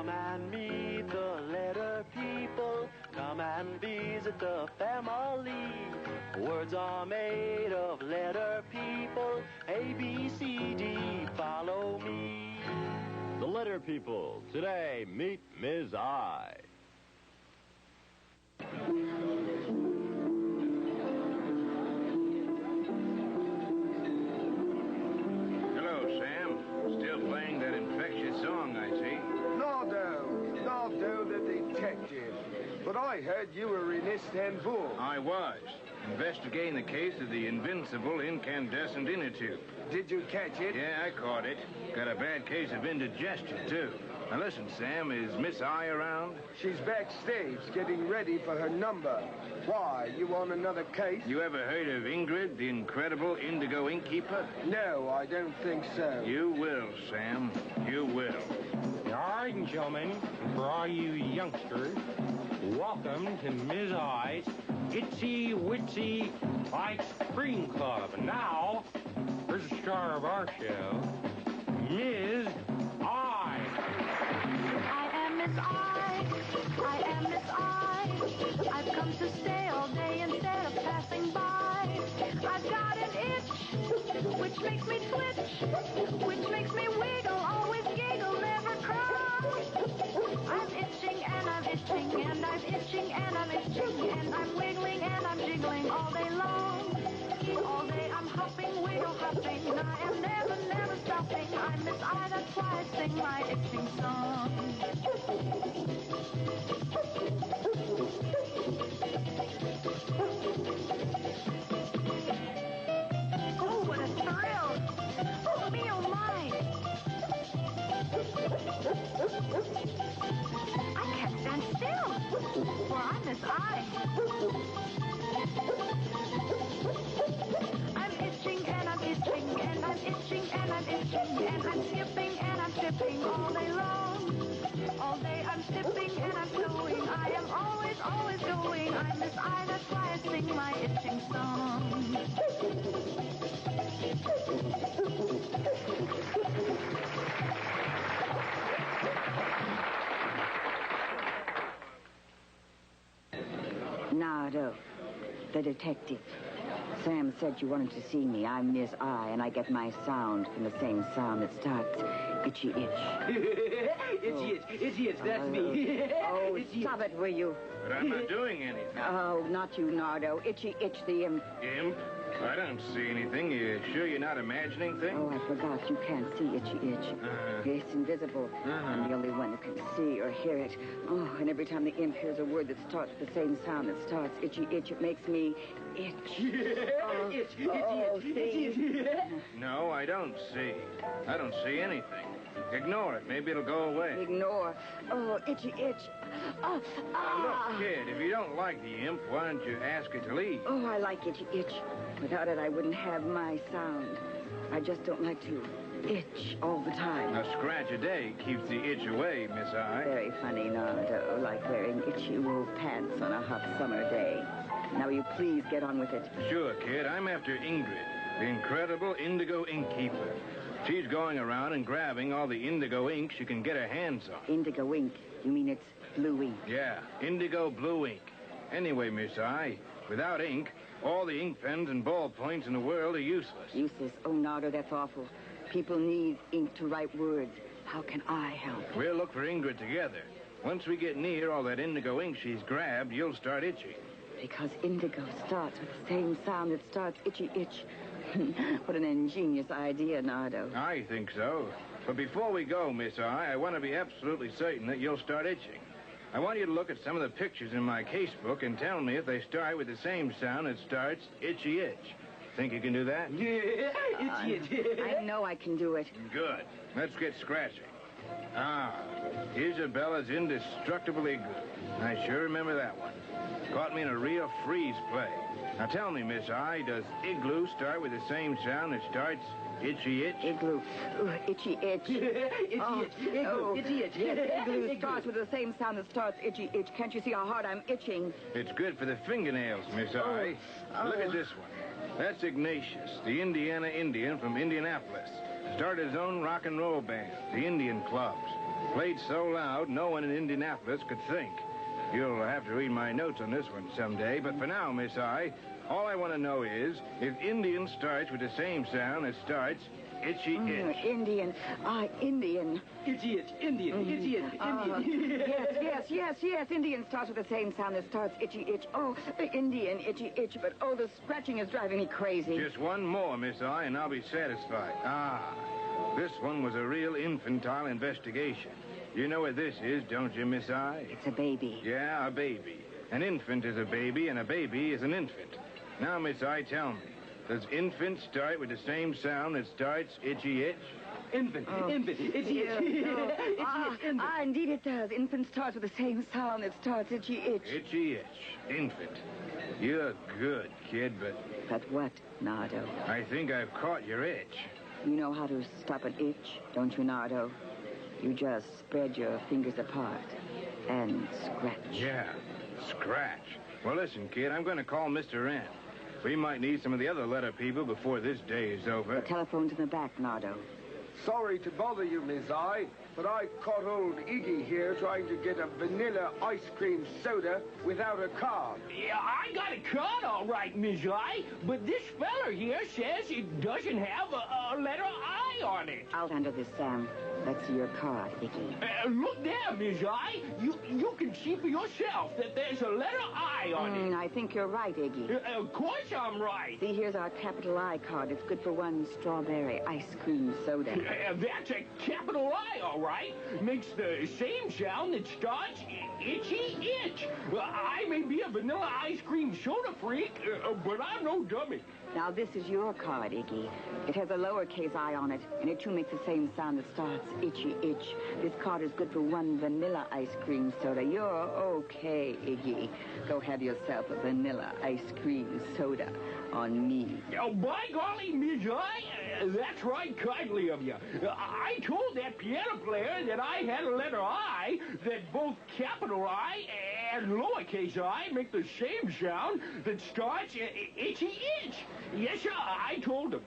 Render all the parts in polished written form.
Come and meet the letter people. Come and visit the family. Words are made of letter people. A, B, C, D, follow me. The letter people. Today, meet Ms. I. Hello, Sam. Still playing that infectious song, I see. Nardo the detective. But I heard you were in Istanbul. I was. Investigating the case of the invincible incandescent inner tube. Did you catch it? Yeah, I caught it. Got a bad case of indigestion, too. Now listen, Sam, is Miss I around? She's backstage getting ready for her number. Why, you on another case? You ever heard of Ingrid, the incredible indigo ink keeper? No, I don't think so. You will, Sam. You will. All right, gentlemen, and for all you youngsters, welcome to Ms. I's Itsy Witsy Ice Cream Club. And now, here's the star of our show, Ms. I. I am Miss I. I am Miss I. I've come to stay all day instead of passing by. I've got an itch, which makes me twitch, which makes me wiggle, always giggle, never cry. I'm itching and I'm itching and I'm itching and I'm itching and I'm wiggling and I'm jiggling all day long. All day I'm hopping, wiggle hopping, and I am never, never stopping. I'm Miss I, that's why I sing my itching song. Oh, what a thrill! Oh, me, oh, my! I can't stand still, for I'm Miss I. I'm itching and I'm itching and I'm itching and I'm itching and I'm skipping and I'm skipping all day long. All day I'm skipping and I'm going. I am always, always going. I'm Miss I, that's why I sing my itching song. Nardo, the detective. Sam said you wanted to see me. I'm Miss I, and I get my sound from the same sound that starts itchy itch. Itchy itch, that's me. Oh, stop it, will you? But I'm not doing anything. Oh, not you, Nardo. Itchy itch, the imp. Imp? I don't see anything. You sure you're not imagining things? Oh, I forgot. You can't see itchy itch. It's invisible. I'm the only one who can see or hear it. Oh, and every time the imp hears a word that starts with the same sound that starts itchy itch, it makes me itch. Itch. No, I don't see. I don't see anything. Ignore it. Maybe it'll go away. Ignore. Oh, itchy itch. Now, look, kid, if you don't like the imp, why don't you ask it to leave? Oh, I like itchy itch. Without it, I wouldn't have my sound. I just don't like to itch all the time. A scratch a day keeps the itch away, Miss I. Very funny, Nardo, like wearing itchy wool pants on a hot summer day. Now, will you please get on with it? Sure, kid. I'm after Ingrid, the incredible indigo ink keeper. She's going around and grabbing all the indigo ink she can get her hands on. Indigo ink? You mean it's blue ink? Yeah, indigo blue ink. Anyway, Miss I, without ink, all the ink pens and ballpoints in the world are useless. Useless? Oh, Nardo, that's awful. People need ink to write words. How can I help? We'll look for Ingrid together. Once we get near all that indigo ink she's grabbed, you'll start itching. Because indigo starts with the same sound that starts itchy itch. What an ingenious idea, Nardo. I think so. But before we go, Miss I want to be absolutely certain that you'll start itching. I want you to look at some of the pictures in my casebook and tell me if they start with the same sound that starts itchy itch. Think you can do that? Yeah, itchy itch. I know I can do it. Good. Let's get scratching. Isabella's Indestructible Igloo. I sure remember that one. Caught me in a real freeze play. Now tell me, Miss I, does igloo start with the same sound that starts itchy itch? Igloo. Ooh, itchy itch. Itchy itch. Itchy itch. Yes, igloo starts with the same sound that starts itchy itch. Can't you see how hard I'm itching? It's good for the fingernails, Miss I. Look at this one. That's Ignatius, the Indiana Indian from Indianapolis. Started his own rock and roll band, the Indian Clubs. Played so loud, no one in Indianapolis could think. You'll have to read my notes on this one someday, but for now, Miss I, all I want to know is if Indian starts with the same sound that starts itchy itch. Indian. Indian. Itchy itch. Indian. Itchy itch. Indian. Yes. Indian starts with the same sound that starts itchy itch. Oh, Indian, itchy itch. But, the scratching is driving me crazy. Just one more, Miss I, and I'll be satisfied. This one was a real infantile investigation. You know what this is, don't you, Miss I? It's a baby. Yeah, a baby. An infant is a baby, and a baby is an infant. Now, Miss I, tell me, does infant start with the same sound that starts itchy itch? Infant. Itchy itch. Indeed it does. Infant starts with the same sound that starts itchy itch. Itchy itch. Infant. You're good, kid, but... But what, Nardo? I think I've caught your itch. You know how to stop an itch, don't you, Nardo? You just spread your fingers apart and scratch. Yeah, scratch. Well, listen, kid, I'm going to call Mr. N. We might need some of the other letter people before this day is over. The telephone's in the back, Nardo. Sorry to bother you, Miss I, but I caught old Iggy here trying to get a vanilla ice cream soda without a card. Yeah, I got a card all right, Miss I, but this feller here says it doesn't have a letter I on it. I'll handle this, Sam. Let's see your card, Iggy. Look there, Miss I. You can see for yourself that there's a letter I on it. I think you're right, Iggy. Of course I'm right. See, here's our capital I card. It's good for one strawberry ice cream soda. That's a capital I, all right. Makes the same sound that starts itchy itch. I may be a vanilla ice cream soda freak, but I'm no dummy. Now, this is your card, Iggy. It has a lowercase I on it, and it too makes the same sound that starts itchy itch. This card is good for one vanilla ice cream soda. You're okay, Iggy. Go have yourself a vanilla ice cream soda on me. Oh, by golly, Miss I, that's right kindly of you. I told that piano player that I had a letter I, that both capital I and lowercase I make the same sound that starts itchy itch. Yes, sir, I told him.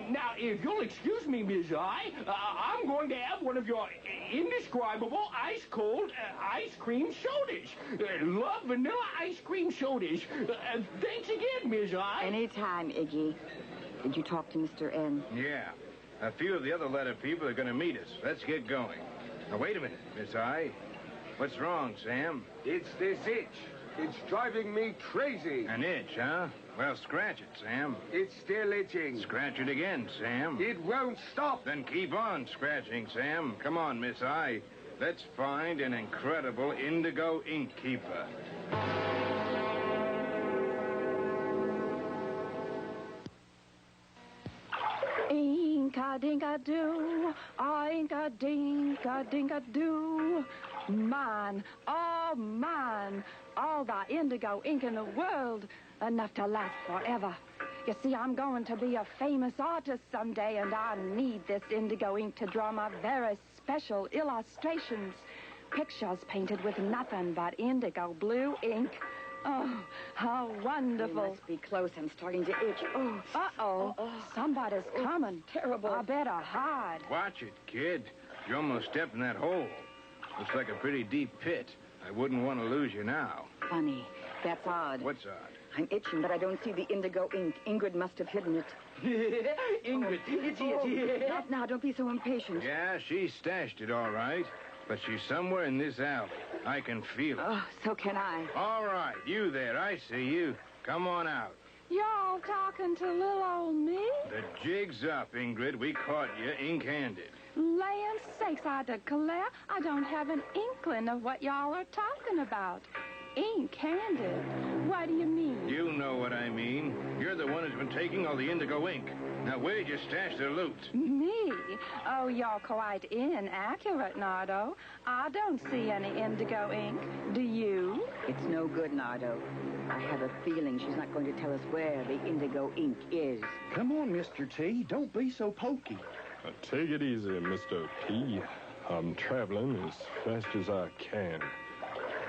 Now, if you'll excuse me, Miss I, I'm going to have one of your indescribable ice-cold ice cream sodas. Love vanilla ice cream sodas. Thanks again, Miss I. Anytime, Iggy. Did you talk to Mr. N? Yeah. A few of the other letter people are going to meet us. Let's get going. Now, wait a minute, Miss I. What's wrong, Sam? It's this itch. It's driving me crazy. An itch, huh? Well, scratch it, Sam. It's still itching. Scratch it again, Sam. It won't stop. Then keep on scratching, Sam. Come on, Miss I. Let's find an incredible indigo ink keeper. Ink-a-dink-a-doo, ink-a-dink-a-dink-a-doo. Mine, oh mine, all the indigo ink in the world, enough to last forever. You see, I'm going to be a famous artist someday, and I need this indigo ink to draw my very special illustrations. Pictures painted with nothing but indigo blue ink. Oh, how wonderful. We must be close. I'm starting to itch. Oh. Uh-oh. Somebody's coming. Terrible. I better hide. Watch it, kid. You almost stepped in that hole. Looks like a pretty deep pit. I wouldn't want to lose you now. Funny. That's odd. What's odd? I'm itching, but I don't see the indigo ink. Ingrid must have hidden it. Ingrid, itchy itchy. Not now. Don't be so impatient. Yeah, she stashed it all right. But she's somewhere in this alley. I can feel it. Oh, so can I. All right, you there. I see you. Come on out. Y'all talking to little old me? The jig's up, Ingrid. We caught you ink-handed. Land sakes, I declare, I don't have an inkling of what y'all are talking about. Ink-handed? What do you mean? You know what I mean. You're the one who's been taking all the indigo ink. Now, where'd you stash the loot? Me? Oh, you're quite inaccurate, Nardo. I don't see any indigo ink. Do you? It's no good, Nardo. I have a feeling she's not going to tell us where the indigo ink is. Come on, Mr. T. Don't be so pokey. Take it easy, Mr. P. I'm traveling as fast as I can.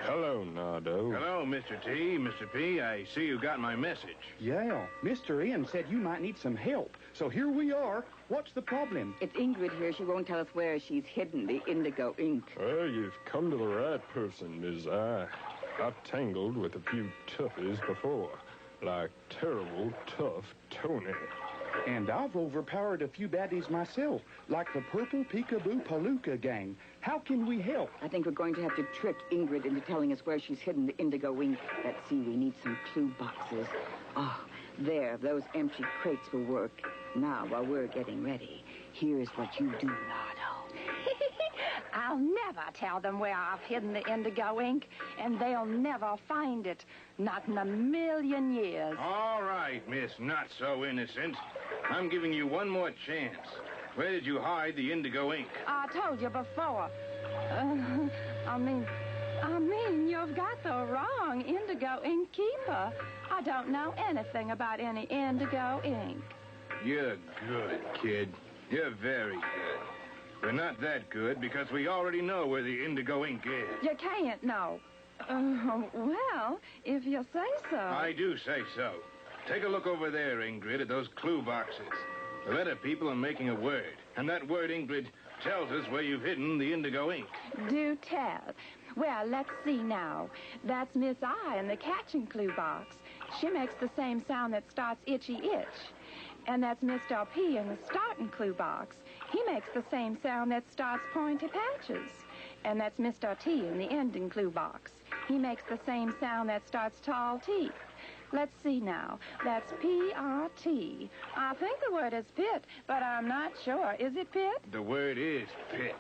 Hello, Nardo. Hello, Mr. T. Mr. P, I see you got my message. Yeah, Mr. N said you might need some help. So here we are. What's the problem? It's Ingrid here. She won't tell us where she's hidden the indigo ink. Well, you've come to the right person, Ms. I. I've tangled with a few toughies before, like terrible tough Tony. And I've overpowered a few baddies myself, like the Purple Peekaboo Palooka gang. How can we help? I think we're going to have to trick Ingrid into telling us where she's hidden the indigo ink. Let's see, we need some clue boxes. Oh, there, those empty crates will work. Now, while we're getting ready, here's what you do, Nardo. I'll never tell them where I've hidden the indigo ink, and they'll never find it. Not in a million years. All right, Miss Not So Innocent. I'm giving you one more chance. Where did you hide the indigo ink? I told you before. I mean, you've got the wrong indigo ink keeper. I don't know anything about any indigo ink. You're good, kid. You're very good. But not that good, because we already know where the indigo ink is. You can't know. Well, if you say so. I do say so. Take a look over there, Ingrid, at those clue boxes. The letter people are making a word, and that word, Ingrid, tells us where you've hidden the indigo ink. Do tell. Well, let's see now. That's Miss I in the catching clue box. She makes the same sound that starts itchy itch. And that's Mr. P in the starting clue box. He makes the same sound that starts pointy patches. And that's Mr. T in the ending clue box. He makes the same sound that starts tall teeth. Let's see now. That's P-R-T. I think the word is pit, but I'm not sure. Is it pit? The word is pit.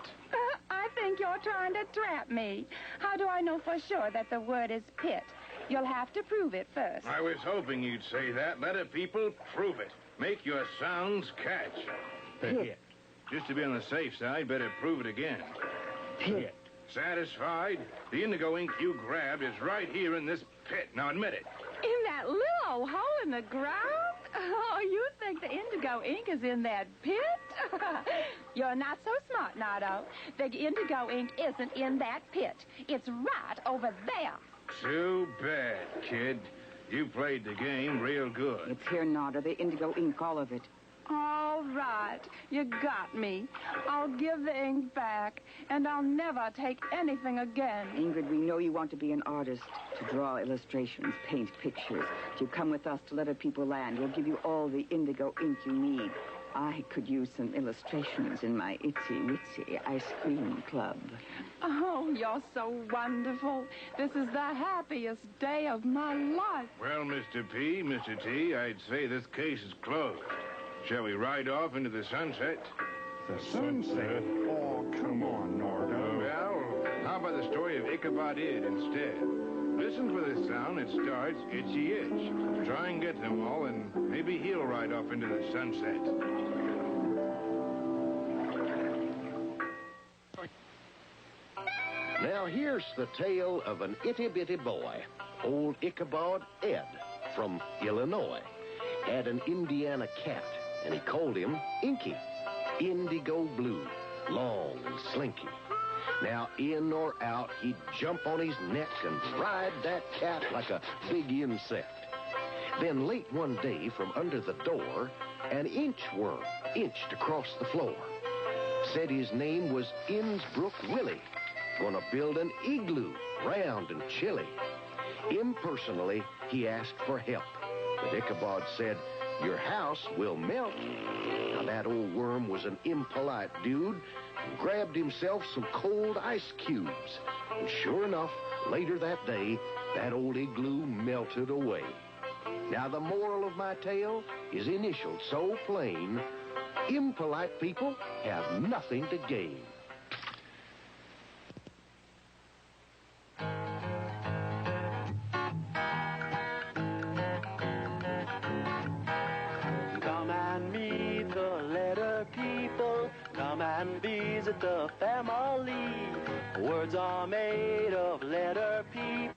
I think you're trying to trap me. How do I know for sure that the word is pit? You'll have to prove it first. I was hoping you'd say that. Let it people prove it. Make your sounds catch. Pit. Just to be on the safe side, better prove it again. Pit. Satisfied? The indigo ink you grabbed is right here in this pit. Now admit it. In that little old hole in the ground? Oh, you think the indigo ink is in that pit? You're not so smart, Nardo. The indigo ink isn't in that pit. It's right over there. Too bad, kid. You played the game real good. It's here, Nardo, the indigo ink, all of it. All right. You got me. I'll give the ink back, and I'll never take anything again. Ingrid, we know you want to be an artist, to draw illustrations, paint pictures. You come with us to let a people land. We'll give you all the indigo ink you need. I could use some illustrations in my itsy-witsy ice cream club. Oh, you're so wonderful. This is the happiest day of my life. Well, Mr. P, Mr. T, I'd say this case is closed. Shall we ride off into the sunset? The sunset? Oh, come on, Nardo. Well, how about the story of Ichabod Id instead? Listen for the sound that starts itchy itch. Try and get them all, and maybe he'll ride off into the sunset. Now here's the tale of an itty-bitty boy, old Ichabod Ed from Illinois. Had an Indiana cat, and he called him Inky, indigo blue, long and slinky. Now, in or out, he'd jump on his neck and ride that cat like a big insect. Then late one day, from under the door, an inchworm inched across the floor. Said his name was Innsbruck Willie, gonna build an igloo, round and chilly. Impersonally, he asked for help, but Ichabod said, "Your house will melt." Now, that old worm was an impolite dude and grabbed himself some cold ice cubes. And sure enough, later that day, that old igloo melted away. Now, the moral of my tale is initialed so plain, impolite people have nothing to gain. Come and meet the letter people. Come and visit the family. Words are made of letter people.